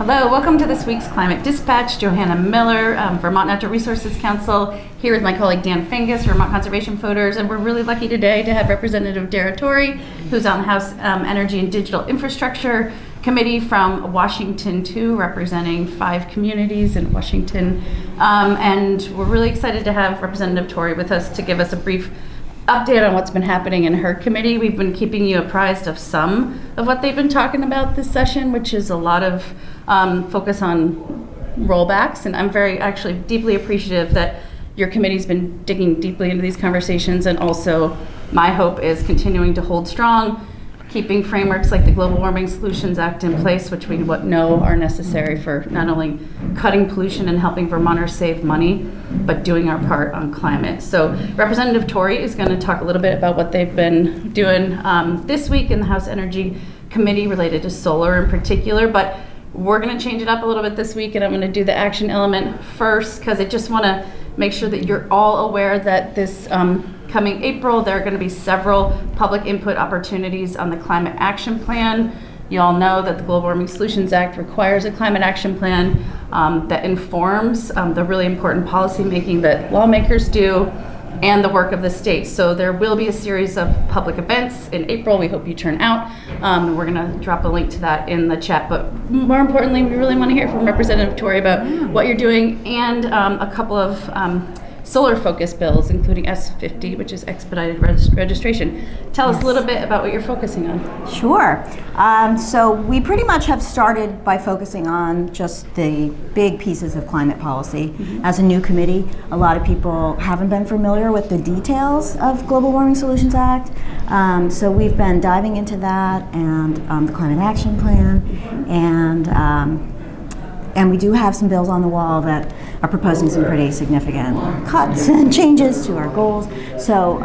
Hello, welcome to this week's Climate Dispatch. Johanna Miller, Vermont Natural Resources Council, here with my colleague Dan Fingus, Vermont Conservation Voters, and we're really lucky today to have Representative Dara Torre, who's on the House Energy and Digital Infrastructure Committee from Washington too, representing 5 communities in Washington. And we're really excited to have Representative Torre with us to give us a brief update on what's been happening in her committee. We've been keeping you apprised of some of what they've been talking about this session, which is a lot of focus on rollbacks. And I'm actually deeply appreciative that your committee's been digging deeply into these conversations. And also my hope is continuing to hold strong, keeping frameworks like the Global Warming Solutions Act in place, which we know are necessary for not only cutting pollution and helping Vermonters save money, but doing our part on climate. So Representative Torre is going to talk a little bit about what they've been doing this week in the House Energy Committee related to solar in particular, but we're going to change it up a little bit this week, and I'm going to do the action element first because I just want to make sure that you're all aware that this coming April, there are going to be several public input opportunities on the Climate Action Plan. You all know that the Global Warming Solutions Act requires a climate action plan that informs the really important policy making that lawmakers do and the work of the state. So there will be a series of public events in April. We hope you turn out. We're going to drop a link to that in the chat. But more importantly, we really want to hear from Representative Torre about what you're doing and a couple of solar-focused bills, including S50, which is expedited registration. Tell us a little bit about what you're focusing on. Sure. So we pretty much have started by focusing on just the big pieces of climate policy. As a new committee, a lot of people haven't been familiar with the details of Global Warming Solutions Act. So we've been diving into that and the Climate Action Plan, and we do have some bills on the wall that are proposing some pretty significant cuts and changes to our goals. So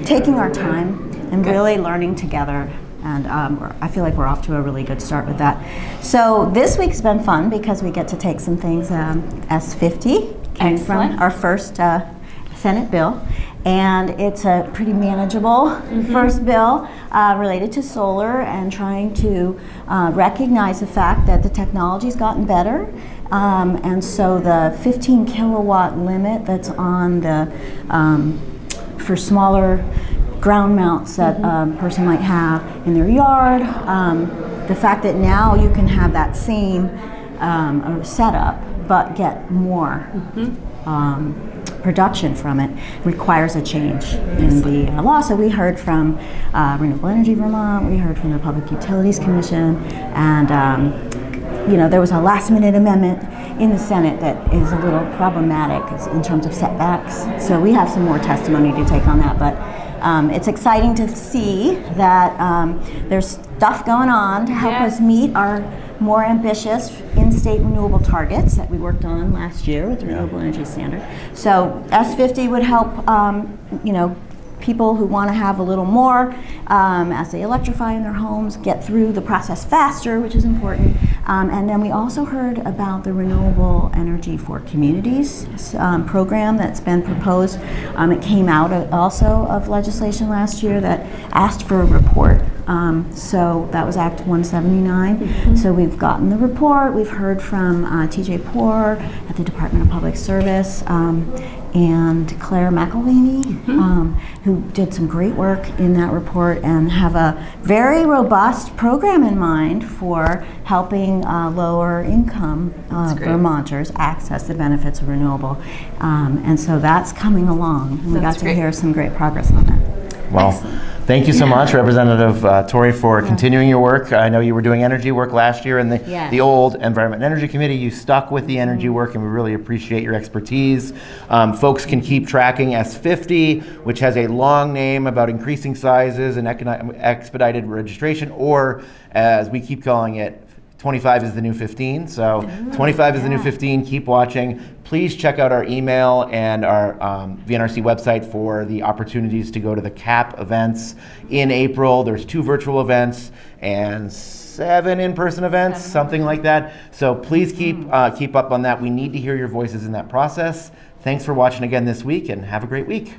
taking our time and really learning together, and I feel like we're off to a really good start with that. So this week's been fun because we get to take some things. S50 came from our first Senate bill, and it's a pretty manageable first bill related to solar and trying to recognize the fact that the technology's gotten better. And so the 15 kilowatt limit that's on the for smaller ground mounts that a person might have in their yard, the fact that now you can have that same setup but get more production from it requires a change in the law. So we heard from Renewable Energy Vermont, we heard from the Public Utilities Commission, and there was a last-minute amendment in the Senate that is a little problematic in terms of setbacks. So we have some more testimony to take on that, but it's exciting to see that there's stuff going on to help us meet our more ambitious in-state renewable targets that we worked on last year with the Renewable Energy Standard. So S50 would help, people who want to have a little more as they electrify in their homes, get through the process faster, which is important. And then we also heard about the Renewable Energy for Communities program that's been proposed. It came out also of legislation last year that asked for a report. So that was Act 179. So we've gotten the report. We've heard from TJ Poore at the Department of Public Service and Claire McElvaney, who did some great work in that report and have a very robust program in mind for helping lower income Vermonters access the benefits of renewable. And so that's coming along. And we got to hear some great progress on that. Well, thank you so much, Representative Torre, for continuing your work. I know you were doing energy work last year in the old Environment and Energy Committee. You stuck with the energy work, and we really appreciate your expertise. Folks can keep tracking S50, which has a long name about increasing sizes and expedited registration, or as we keep calling it, 25 is the new 15. So 25 is the new 15. Keep watching. Please check out our email and our VNRC website for the opportunities to go to the CAP events in April. There's 2 virtual events and 7 in-person events, something like that. So please keep up on that. We need to hear your voices in that process. Thanks for watching again this week, and have a great week.